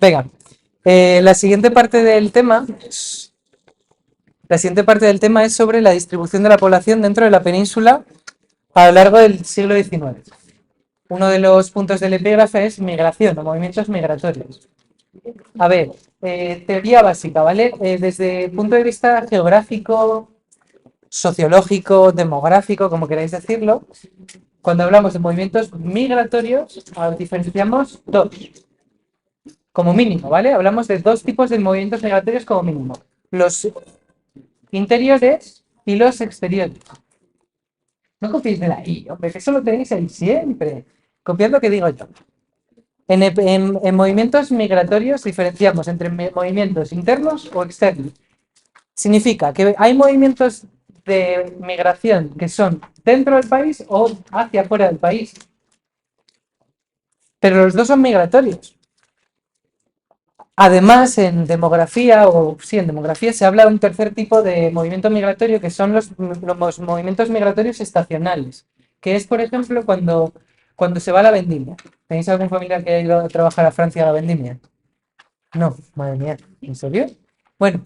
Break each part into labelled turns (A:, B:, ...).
A: Venga, la siguiente parte del tema, es sobre la distribución de la población dentro de la península a lo largo del siglo XIX. Uno de los puntos del epígrafe es migración o movimientos migratorios. A ver, teoría básica, ¿vale? Desde el punto de vista geográfico, sociológico, demográfico, como queráis decirlo, cuando hablamos de movimientos migratorios, diferenciamos dos, como mínimo, ¿vale? Hablamos de dos tipos de movimientos migratorios como mínimo. Los interiores y los exteriores. No copiéis de la I, hombre, que eso lo tenéis ahí siempre. Copiad lo que digo yo. En movimientos migratorios diferenciamos entre movimientos internos o externos. Significa que hay movimientos de migración que son dentro del país o hacia fuera del país. Pero los dos son migratorios. Además, en demografía, en demografía se habla de un tercer tipo de movimiento migratorio que son los movimientos migratorios estacionales, que es, por ejemplo, cuando se va a la vendimia. ¿Tenéis algún familiar que haya ido a trabajar a Francia a la vendimia? No, madre mía, ¿en serio? Bueno,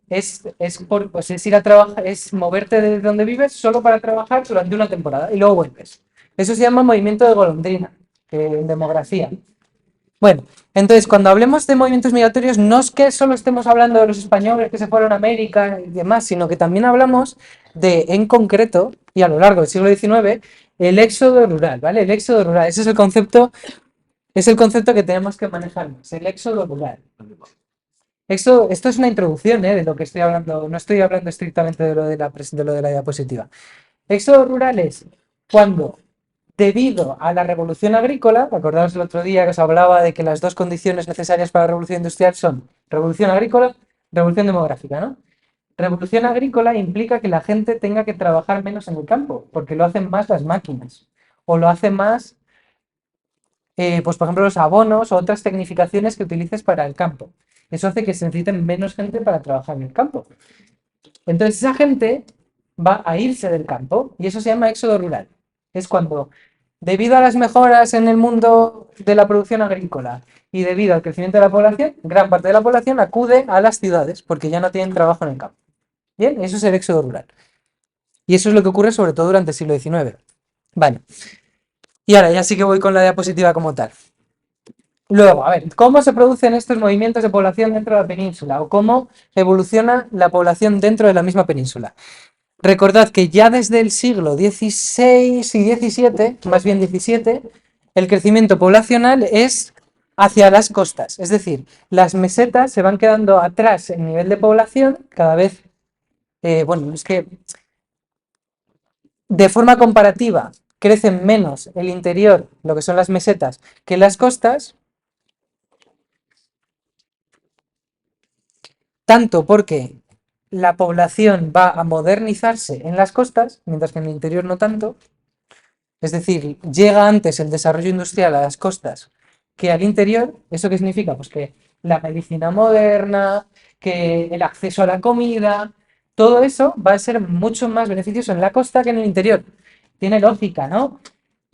A: pues es ir a trabajar, es moverte de donde vives solo para trabajar durante una temporada y luego vuelves. Eso se llama movimiento de golondrina, en demografía. Bueno, entonces cuando hablemos de movimientos migratorios, no es que solo estemos hablando de los españoles que se fueron a América y demás, sino que también hablamos de, en concreto, y a lo largo del siglo XIX, el éxodo rural, ¿vale? El éxodo rural, ese es el concepto que tenemos que manejar, el éxodo rural. Esto es una introducción, de lo que estoy hablando, no estoy hablando estrictamente de lo de la diapositiva. Éxodo rural es cuando, debido a la revolución agrícola, acordaos el otro día que os hablaba de que las dos condiciones necesarias para la revolución industrial son revolución agrícola, revolución demográfica, ¿no? Revolución agrícola implica que la gente tenga que trabajar menos en el campo, porque lo hacen más las máquinas, o lo hacen más, pues por ejemplo, los abonos o otras tecnificaciones que utilices para el campo. Eso hace que se necesiten menos gente para trabajar en el campo. Entonces esa gente va a irse del campo y eso se llama éxodo rural. Es cuando, debido a las mejoras en el mundo de la producción agrícola y debido al crecimiento de la población, gran parte de la población acude a las ciudades porque ya no tienen trabajo en el campo. Bien, eso es el éxodo rural. Y eso es lo que ocurre sobre todo durante el siglo XIX. Vale. Y ahora ya sí que voy con la diapositiva como tal. Luego, a ver, ¿cómo se producen estos movimientos de población dentro de la península? ¿O cómo evoluciona la población dentro de la misma península? Recordad que ya desde el siglo XVI y XVII, más bien XVII, el crecimiento poblacional es hacia las costas. Es decir, las mesetas se van quedando atrás en nivel de población cada vez, bueno, es que de forma comparativa crecen menos el interior, lo que son las mesetas, que las costas, tanto porque la población va a modernizarse en las costas, mientras que en el interior no tanto. Es decir, llega antes el desarrollo industrial a las costas que al interior. ¿Eso qué significa? Pues que la medicina moderna, que el acceso a la comida, todo eso va a ser mucho más beneficioso en la costa que en el interior. Tiene lógica, ¿no?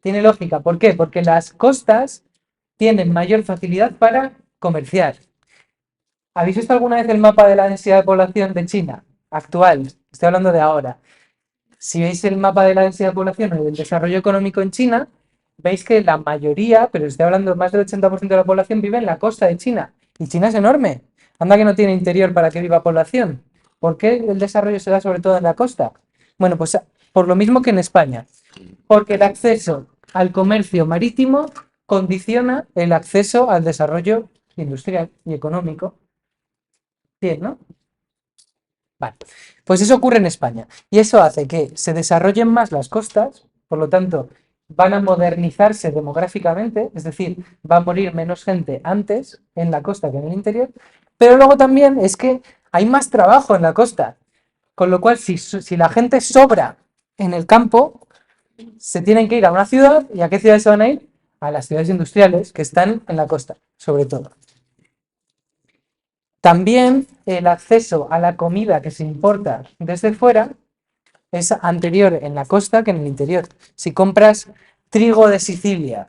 A: Tiene lógica. ¿Por qué? Porque las costas tienen mayor facilidad para comerciar. ¿Habéis visto alguna vez el mapa de la densidad de población de China actual? Estoy hablando de ahora. Si veis el mapa de la densidad de población o del desarrollo económico en China, veis que la mayoría, pero estoy hablando de más del 80% de la población, vive en la costa de China. Y China es enorme. Anda que no tiene interior para que viva población. ¿Por qué el desarrollo se da sobre todo en la costa? Bueno, pues por lo mismo que en España. Porque el acceso al comercio marítimo condiciona el acceso al desarrollo industrial y económico. Bien, ¿no? Vale, pues eso ocurre en España y eso hace que se desarrollen más las costas, por lo tanto, van a modernizarse demográficamente, es decir, va a morir menos gente antes en la costa que en el interior, pero luego también es que hay más trabajo en la costa, con lo cual si la gente sobra en el campo, se tienen que ir a una ciudad. ¿Y a qué ciudades se van a ir? A las ciudades industriales que están en la costa, sobre todo. También el acceso a la comida que se importa desde fuera es anterior en la costa que en el interior. Si compras trigo de Sicilia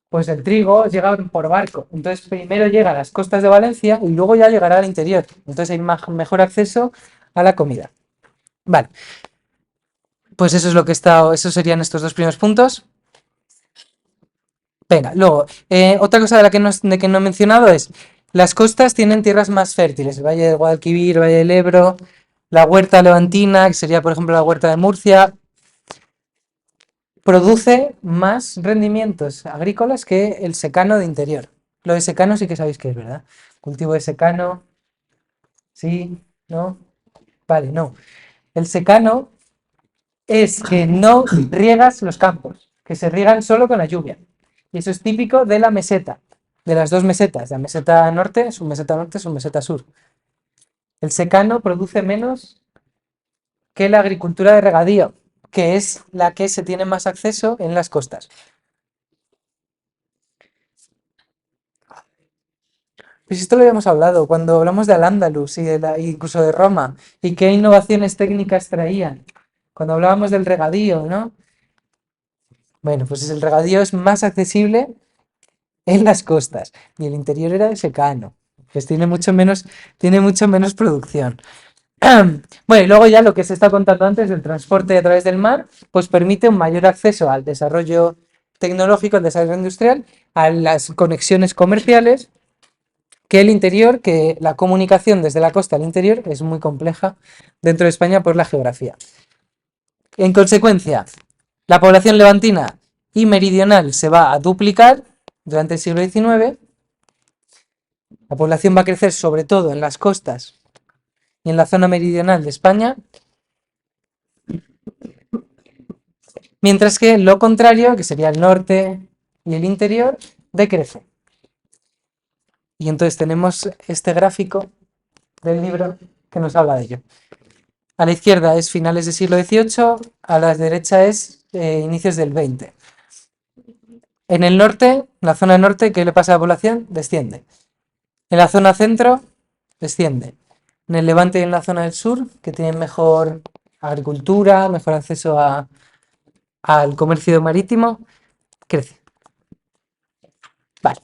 A: Pues el trigo llega por barco. Entonces primero llega a las costas de Valencia y luego ya llegará al interior. Entonces hay mejor acceso a la comida. Vale, pues eso es lo que está, esos serían estos dos primeros puntos. Venga, luego, otra cosa de la que no he mencionado es, las costas tienen tierras más fértiles, el Valle del Guadalquivir, el Valle del Ebro, la huerta levantina, que sería por ejemplo la huerta de Murcia, produce más rendimientos agrícolas que el secano de interior. Lo de secano sí que sabéis que es, ¿verdad? Cultivo de secano, sí, ¿no? Vale, no. El secano es que no riegas los campos, que se riegan solo con la lluvia. Y eso es típico de la meseta, de las dos mesetas, la meseta norte, su meseta sur. El secano produce menos que la agricultura de regadío, que es la que se tiene más acceso en las costas. Pues esto lo habíamos hablado cuando hablamos de Al-Ándalus y incluso de Roma, y qué innovaciones técnicas traían. Cuando hablábamos del regadío, ¿no? Bueno, pues el regadío es más accesible en las costas y el interior era de secano. Pues tiene mucho menos producción. Bueno, y luego ya lo que se está contando antes del transporte a través del mar, pues permite un mayor acceso al desarrollo tecnológico, al desarrollo industrial, a las conexiones comerciales, que el interior, que la comunicación desde la costa al interior es muy compleja dentro de España por la geografía. En consecuencia, la población levantina y meridional se va a duplicar durante el siglo XIX. La población va a crecer sobre todo en las costas y en la zona meridional de España, mientras que lo contrario, que sería el norte y el interior, decrece. Y entonces tenemos este gráfico del libro que nos habla de ello. A la izquierda es finales del siglo XVIII, a la derecha es inicios del XX. En el norte, la zona norte, ¿qué le pasa a la población? Desciende. En la zona centro, desciende. En el levante y en la zona del sur, que tienen mejor agricultura, mejor acceso al comercio marítimo, crece. Vale.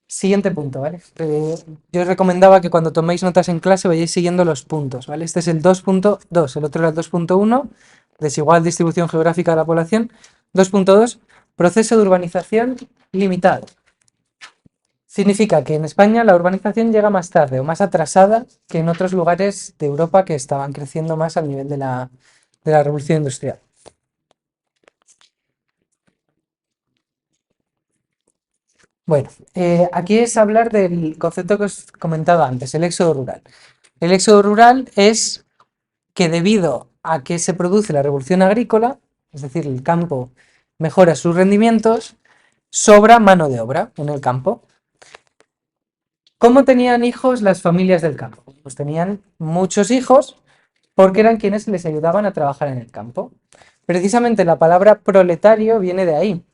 A: Siguiente punto, ¿vale? Yo os recomendaba que cuando toméis notas en clase vayáis siguiendo los puntos, ¿vale? Este es el 2.2, el otro era el 2.1, desigual distribución geográfica de la población. 2.2, proceso de urbanización limitado. Significa que en España la urbanización llega más tarde o más atrasada que en otros lugares de Europa que estaban creciendo más al nivel de la revolución industrial. Bueno, aquí es hablar del concepto que os comentaba antes, el éxodo rural. El éxodo rural es que debido a que se produce la revolución agrícola, es decir, el campo mejora sus rendimientos, sobra mano de obra en el campo. ¿Cómo tenían hijos las familias del campo? Pues tenían muchos hijos porque eran quienes les ayudaban a trabajar en el campo. Precisamente la palabra proletario viene de ahí.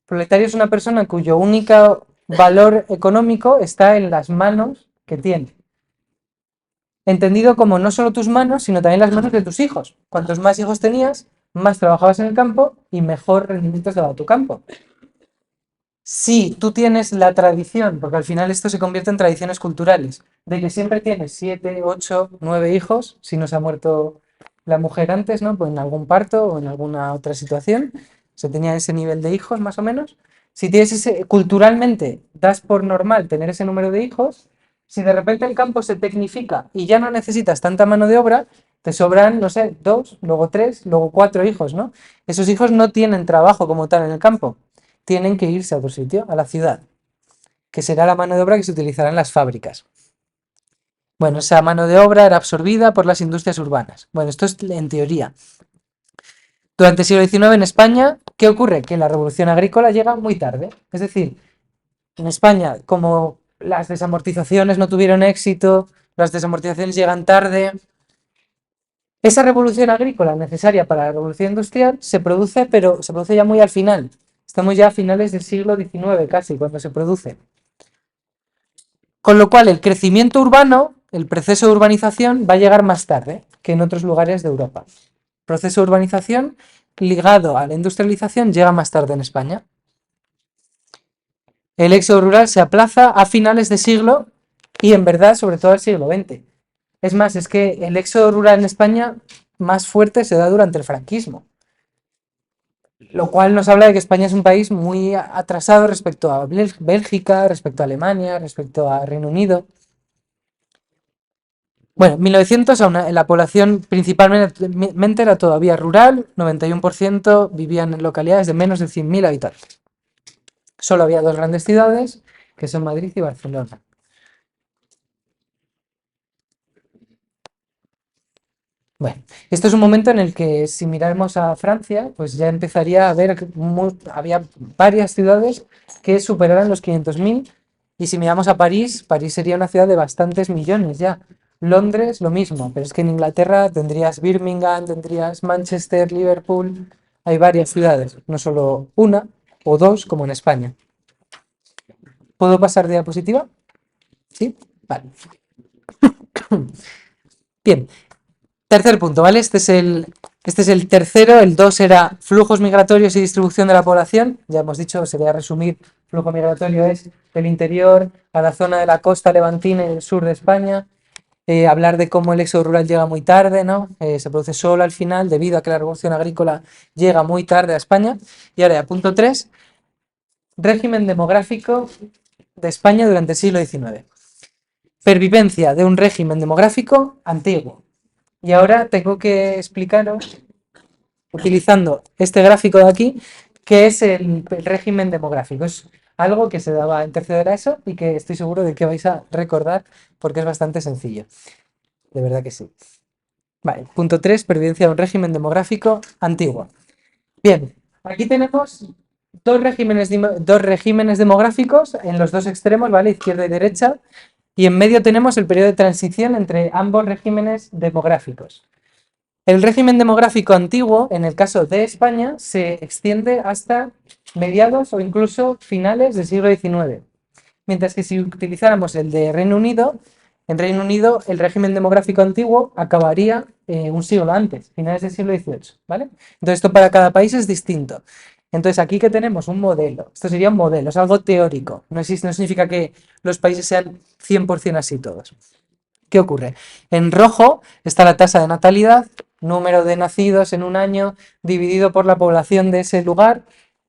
A: Proletario es una persona cuyo único valor económico está en las manos que tiene. Entendido como no solo tus manos, sino también las manos de tus hijos. Cuantos más hijos tenías, más trabajabas en el campo y mejor rendimiento daba tu campo. Si tú tienes la tradición, porque al final esto se convierte en tradiciones culturales, de que siempre tienes 7, 8, 9 hijos, si no se ha muerto la mujer antes, ¿no? Pues en algún parto o en alguna otra situación, se tenía ese nivel de hijos más o menos. Si tienes culturalmente das por normal tener ese número de hijos, si de repente el campo se tecnifica y ya no necesitas tanta mano de obra, te sobran, no sé, 2, luego 3, luego 4 hijos, ¿no? Esos hijos no tienen trabajo como tal en el campo, tienen que irse a otro sitio, a la ciudad, que será la mano de obra que se utilizará en las fábricas. Bueno, esa mano de obra era absorbida por las industrias urbanas. Bueno, esto es en teoría. Durante el siglo XIX en España, ¿qué ocurre? Que la revolución agrícola llega muy tarde. Es decir, en España, como las desamortizaciones no tuvieron éxito, las desamortizaciones llegan tarde, esa revolución agrícola necesaria para la revolución industrial se produce, pero se produce ya muy al final. Estamos ya a finales del siglo XIX casi, cuando se produce. Con lo cual, el crecimiento urbano, el proceso de urbanización, va a llegar más tarde que en otros lugares de Europa. El proceso de urbanización ligado a la industrialización llega más tarde en España. El éxodo rural se aplaza a finales de siglo y en verdad sobre todo al siglo XX. Es más, es que el éxodo rural en España más fuerte se da durante el franquismo, lo cual nos habla de que España es un país muy atrasado respecto a Bélgica, respecto a Alemania, respecto a Reino Unido. Bueno, en 1900 la población principalmente era todavía rural, 91% vivían en localidades de menos de 100.000 habitantes. Solo había dos grandes ciudades, que son Madrid y Barcelona. Bueno, esto es un momento en el que si miramos a Francia, pues ya empezaría a haber, había varias ciudades que superaran los 500.000 y si miramos a París, París sería una ciudad de bastantes millones ya. Londres, lo mismo, pero es que en Inglaterra tendrías Birmingham, tendrías Manchester, Liverpool, hay varias ciudades, no solo una o dos como en España. ¿Puedo pasar diapositiva? ¿Sí? Vale. Bien, tercer punto, ¿vale? Este es el tercero, el 2 era flujos migratorios y distribución de la población. Ya hemos dicho, sería resumir, flujo migratorio es del interior a la zona de la costa levantina y el sur de España. Hablar de cómo el éxodo rural llega muy tarde, ¿no? Se produce solo al final, debido a que la revolución agrícola llega muy tarde a España. Y ahora, punto 3, régimen demográfico de España durante el siglo XIX. Pervivencia de un régimen demográfico antiguo. Y ahora tengo que explicaros, utilizando este gráfico de aquí, qué es el régimen demográfico. Es algo que se daba en tercero de la ESO y que estoy seguro de que vais a recordar porque es bastante sencillo. De verdad que sí. Vale, punto 3, pervivencia de un régimen demográfico antiguo. Bien, aquí tenemos dos regímenes demográficos en los dos extremos, ¿vale? Izquierda y derecha. Y en medio tenemos el periodo de transición entre ambos regímenes demográficos. El régimen demográfico antiguo, en el caso de España, se extiende hasta mediados o incluso finales del siglo XIX. Mientras que si utilizáramos el de Reino Unido, en Reino Unido el régimen demográfico antiguo acabaría un siglo antes, finales del siglo XVIII, ¿vale? Entonces esto para cada país es distinto. Entonces aquí que tenemos un modelo, esto sería un modelo, es algo teórico, no significa que los países sean 100% así todos. ¿Qué ocurre? En rojo está la tasa de natalidad, número de nacidos en un año dividido por la población de ese lugar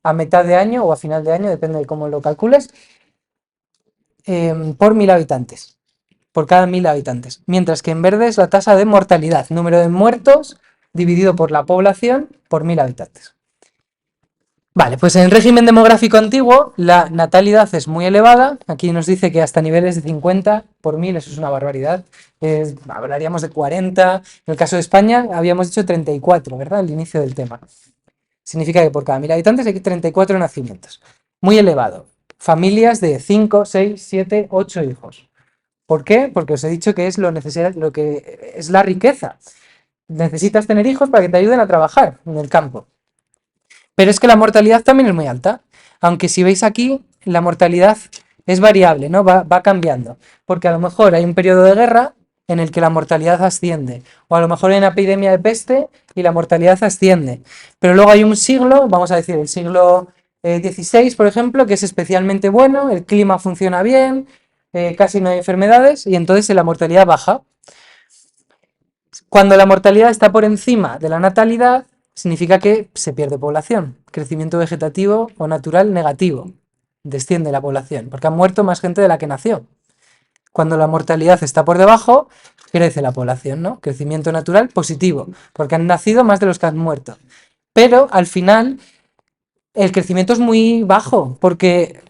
A: a mitad de año o a final de año, depende de cómo lo calcules, por 1.000 habitantes, por cada 1.000 habitantes. Mientras que en verde es la tasa de mortalidad, número de muertos dividido por la población por 1.000 habitantes. Vale, pues en el régimen demográfico antiguo la natalidad es muy elevada. Aquí nos dice que hasta niveles de 50 por 1.000, eso es una barbaridad. Hablaríamos de 40. En el caso de España habíamos dicho 34, ¿verdad? Al inicio del tema. Significa que por cada 1.000 habitantes hay 34 nacimientos. Muy elevado. Familias de 5, 6, 7, 8 hijos. ¿Por qué? Porque os he dicho que es lo necesario, lo que es la riqueza. Necesitas tener hijos para que te ayuden a trabajar en el campo. Pero es que la mortalidad también es muy alta. Aunque si veis aquí, la mortalidad es variable, ¿no? Va cambiando. Porque a lo mejor hay un periodo de guerra en el que la mortalidad asciende. O a lo mejor hay una epidemia de peste y la mortalidad asciende. Pero luego hay un siglo, vamos a decir el siglo XVI, por ejemplo, que es especialmente bueno, el clima funciona bien, casi no hay enfermedades y entonces la mortalidad baja. Cuando la mortalidad está por encima de la natalidad, significa que se pierde población. Crecimiento vegetativo o natural negativo. Desciende la población, porque ha muerto más gente de la que nació. Cuando la mortalidad está por debajo, crece la población, ¿no? Crecimiento natural positivo, porque han nacido más de los que han muerto. Pero al final, el crecimiento es muy bajo, porque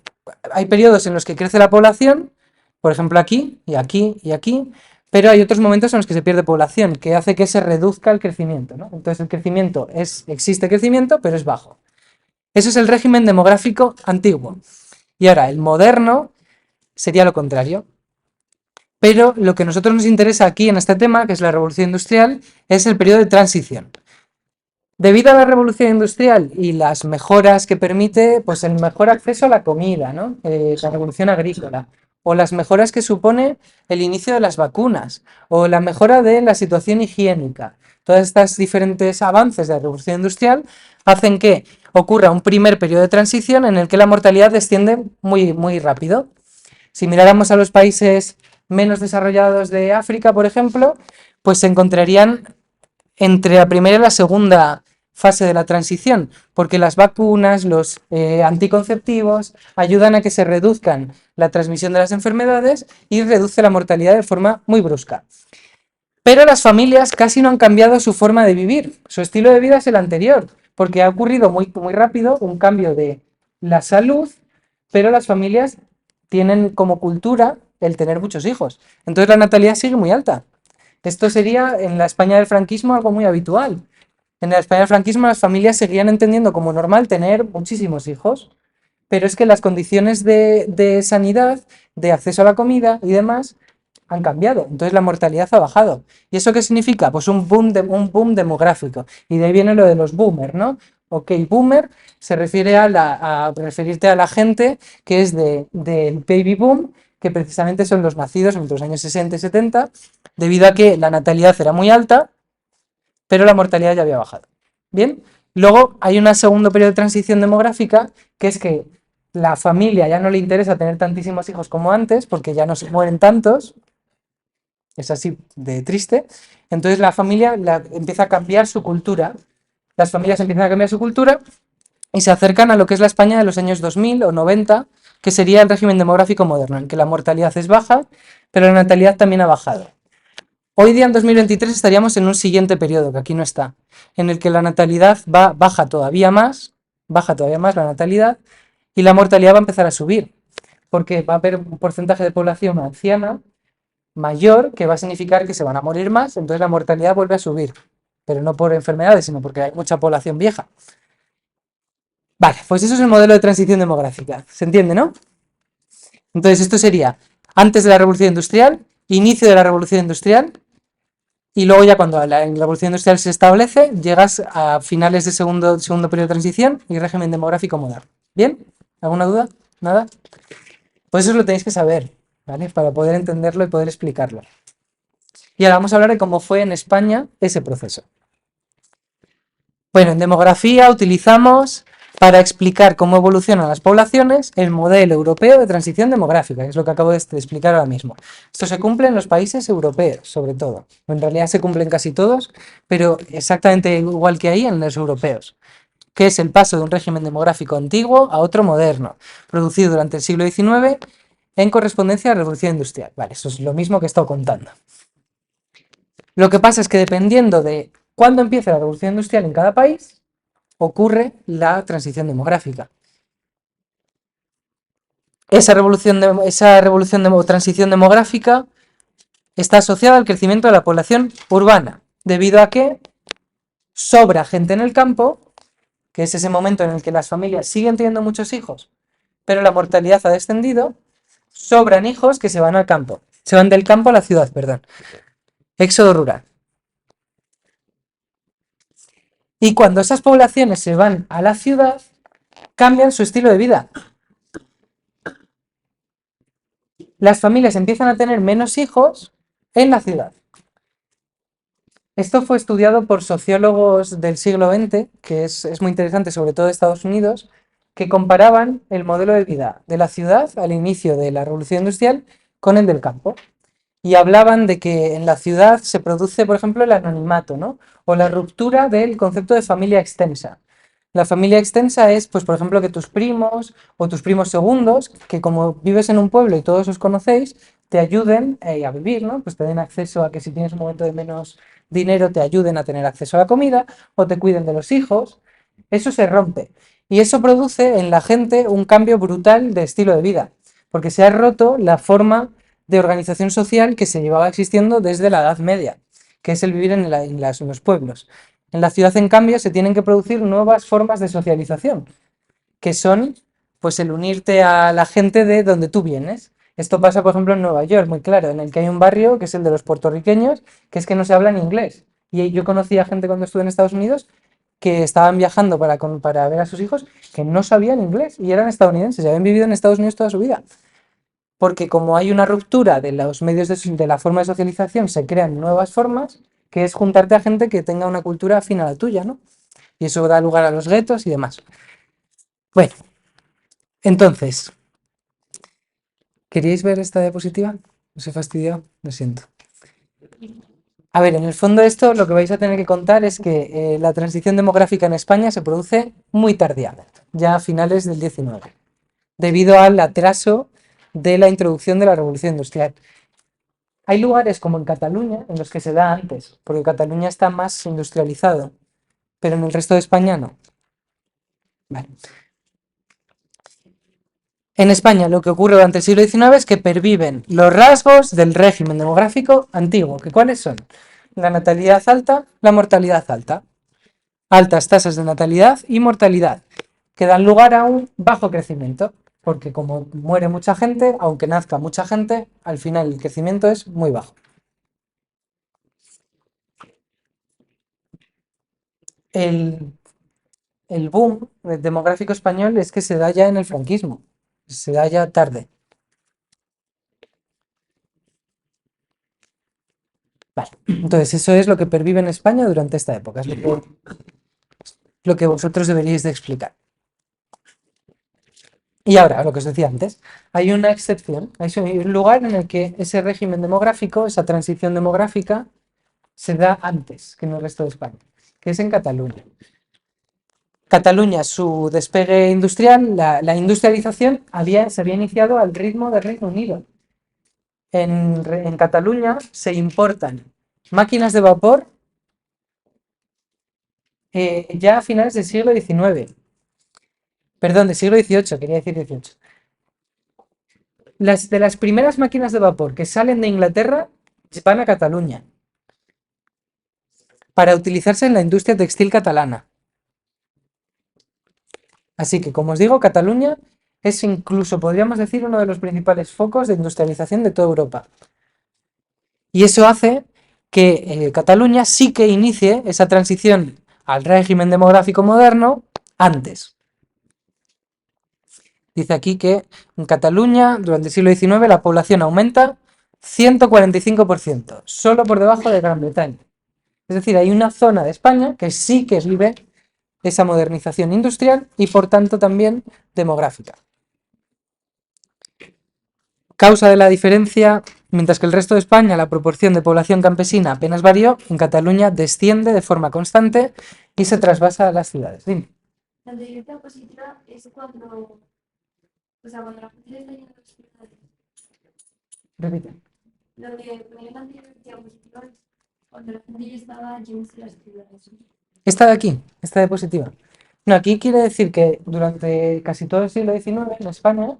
A: hay periodos en los que crece la población, por ejemplo aquí, y aquí, y aquí, pero hay otros momentos en los que se pierde población, que hace que se reduzca el crecimiento, ¿no? Entonces el crecimiento existe crecimiento, pero es bajo. Eso es el régimen demográfico antiguo. Y ahora, el moderno sería lo contrario. Pero lo que a nosotros nos interesa aquí en este tema, que es la revolución industrial, es el periodo de transición. Debido a la revolución industrial y las mejoras que permite, pues el mejor acceso a la comida, ¿no? La revolución agrícola, o las mejoras que supone el inicio de las vacunas, o la mejora de la situación higiénica. Todas estas diferentes avances de la revolución industrial hacen que ocurra un primer periodo de transición en el que la mortalidad desciende muy, muy rápido. Si miráramos a los países menos desarrollados de África, por ejemplo, pues se encontrarían entre la primera y la segunda fase de la transición, porque las vacunas, los anticonceptivos ayudan a que se reduzcan la transmisión de las enfermedades y reduce la mortalidad de forma muy brusca. Pero las familias casi no han cambiado su forma de vivir, su estilo de vida es el anterior, porque ha ocurrido muy, muy rápido un cambio de la salud, pero las familias tienen como cultura el tener muchos hijos. Entonces la natalidad sigue muy alta. Esto sería en la España del franquismo algo muy habitual. En la España del franquismo las familias seguían entendiendo como normal tener muchísimos hijos, pero es que las condiciones de sanidad, de acceso a la comida y demás han cambiado, entonces la mortalidad ha bajado. ¿Y eso qué significa? Pues un boom demográfico. Y de ahí viene lo de los boomers, ¿no? Ok, boomer se refiere a referirte a la gente que es del baby boom, que precisamente son los nacidos entre los años 60 y 70, debido a que la natalidad era muy alta, pero la mortalidad ya había bajado. Bien, luego hay un segundo periodo de transición demográfica, que es que la familia ya no le interesa tener tantísimos hijos como antes, porque ya no se mueren tantos, es así de triste, entonces la familia empieza a cambiar su cultura, las familias empiezan a cambiar su cultura y se acercan a lo que es la España de los años 2000 o 90, que sería el régimen demográfico moderno, en que la mortalidad es baja, pero la natalidad también ha bajado. Hoy día, en 2023, estaríamos en un siguiente periodo, que aquí no está, en el que la natalidad baja todavía más la natalidad, y la mortalidad va a empezar a subir, porque va a haber un porcentaje de población anciana mayor que va a significar que se van a morir más, entonces la mortalidad vuelve a subir, pero no por enfermedades, sino porque hay mucha población vieja. Vale, pues eso es el modelo de transición demográfica, ¿se entiende, no? Entonces esto sería antes de la revolución industrial, inicio de la revolución industrial, y luego ya cuando la revolución industrial se establece, llegas a finales de segundo periodo de transición y régimen demográfico moderno. ¿Bien? ¿Alguna duda? ¿Nada? Pues eso lo tenéis que saber, ¿vale? Para poder entenderlo y poder explicarlo. Y ahora vamos a hablar de cómo fue en España ese proceso. Bueno, en demografía utilizamos para explicar cómo evolucionan las poblaciones el modelo europeo de transición demográfica, que es lo que acabo de explicar ahora mismo. Esto se cumple en los países europeos, sobre todo. En realidad se cumplen casi todos, pero exactamente igual que ahí en los europeos, que es el paso de un régimen demográfico antiguo a otro moderno, producido durante el siglo XIX en correspondencia a la revolución industrial. Vale, eso es lo mismo que he estado contando. Lo que pasa es que dependiendo de cuándo empiece la revolución industrial en cada país, ocurre la transición demográfica. Esa transición demográfica está asociada al crecimiento de la población urbana, debido a que sobra gente en el campo, que es ese momento en el que las familias siguen teniendo muchos hijos, pero la mortalidad ha descendido, sobran hijos que se van al campo, se van del campo a la ciudad, perdón. Éxodo rural. Y cuando esas poblaciones se van a la ciudad, cambian su estilo de vida. Las familias empiezan a tener menos hijos en la ciudad. Esto fue estudiado por sociólogos del siglo XX, que es muy interesante, sobre todo de Estados Unidos, que comparaban el modelo de vida de la ciudad al inicio de la revolución industrial con el del campo. Y hablaban de que en la ciudad se produce, por ejemplo, el anonimato, ¿no? O la ruptura del concepto de familia extensa. La familia extensa es, pues, por ejemplo, que tus primos o tus primos segundos, que como vives en un pueblo y todos os conocéis, te ayuden a vivir, ¿no? Pues te den acceso a que si tienes un momento de menos dinero, te ayuden a tener acceso a la comida o te cuiden de los hijos. Eso se rompe. Y eso produce en la gente un cambio brutal de estilo de vida, porque se ha roto la forma de organización social que se llevaba existiendo desde la Edad Media, que es el vivir en los pueblos. En la ciudad, en cambio, se tienen que producir nuevas formas de socialización, que son pues el unirte a la gente de donde tú vienes. Esto pasa, por ejemplo, en Nueva York, muy claro, en el que hay un barrio que es el de los puertorriqueños, que es que no se habla en inglés. Y yo conocí a gente cuando estuve en Estados Unidos que estaban viajando para ver a sus hijos que no sabían inglés y eran estadounidenses, y habían vivido en Estados Unidos toda su vida. Porque como hay una ruptura de los medios de la forma de socialización, se crean nuevas formas que es juntarte a gente que tenga una cultura afín a la tuya, ¿no? Y eso da lugar a los guetos y demás. Bueno, entonces, ¿queríais ver esta diapositiva? ¿Os he fastidiado? Lo siento. A ver, en el fondo esto lo que vais a tener que contar es que la transición demográfica en España se produce muy tardíamente, ya a finales del 19, debido al atraso de la introducción de la revolución industrial. Hay lugares como en Cataluña en los que se da antes, porque Cataluña está más industrializado, pero en el resto de España no. Vale. En España lo que ocurre durante el siglo XIX es que perviven los rasgos del régimen demográfico antiguo, que ¿cuáles son? La natalidad alta, la mortalidad alta, altas tasas de natalidad y mortalidad, que dan lugar a un bajo crecimiento, porque como muere mucha gente, aunque nazca mucha gente, al final el crecimiento es muy bajo. El, el boom demográfico español es que se da ya en el franquismo, se da ya tarde. Vale, entonces eso es lo que pervive en España durante esta época, es lo que vosotros deberíais de explicar. Y ahora, lo que os decía antes, hay una excepción, hay un lugar en el que ese régimen demográfico, esa transición demográfica, se da antes que en el resto de España, que es en Cataluña. Cataluña, su despegue industrial, la industrialización se había iniciado al ritmo del Reino Unido. En Cataluña se importan máquinas de vapor ya a finales del siglo XIX. Perdón, del siglo XVIII, quería decir XVIII. De las primeras máquinas de vapor que salen de Inglaterra van a Cataluña para utilizarse en la industria textil catalana. Así que, como os digo, Cataluña es incluso, podríamos decir, uno de los principales focos de industrialización de toda Europa. Y eso hace que Cataluña sí que inicie esa transición al régimen demográfico moderno antes. Dice aquí que en Cataluña, durante el siglo XIX, la población aumenta 145%, solo por debajo de Gran Bretaña. Es decir, hay una zona de España que sí que vive esa modernización industrial y por tanto también demográfica. Causa de la diferencia, mientras que el resto de España la proporción de población campesina apenas varió, en Cataluña desciende de forma constante y se trasvasa a las ciudades. Dime.
B: La directa positiva es cuando, o sea, cuando la gente está yendo a las ciudades.
A: Repite.
B: Lo que ponía la directa positiva es cuando la gente ya estaba yendo a las ciudades.
A: Esta de aquí, esta diapositiva. No, aquí quiere decir que durante casi todo el siglo XIX en España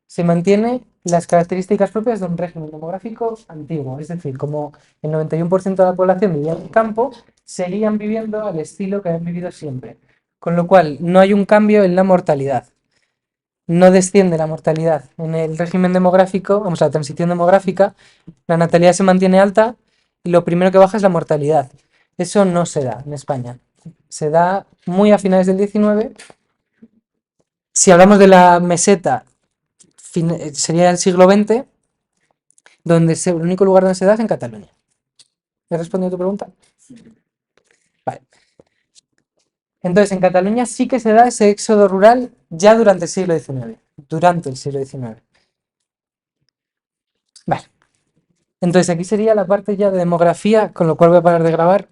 A: se mantiene las características propias de un régimen demográfico antiguo. Es decir, como el 91% de la población vivía en el campo, seguían viviendo al estilo que habían vivido siempre. Con lo cual, no hay un cambio en la mortalidad. No desciende la mortalidad. En el régimen demográfico, vamos a la transición demográfica, la natalidad se mantiene alta y lo primero que baja es la mortalidad. Eso no se da en España. Se da muy a finales del 19. Si hablamos de la meseta, sería el siglo XX, donde el único lugar donde se da es en Cataluña. ¿He respondido a tu pregunta?
B: Sí.
A: Vale. Entonces, en Cataluña sí que se da ese éxodo rural ya durante el siglo XIX. Durante el siglo XIX. Vale. Entonces, aquí sería la parte ya de demografía, con lo cual voy a parar de grabar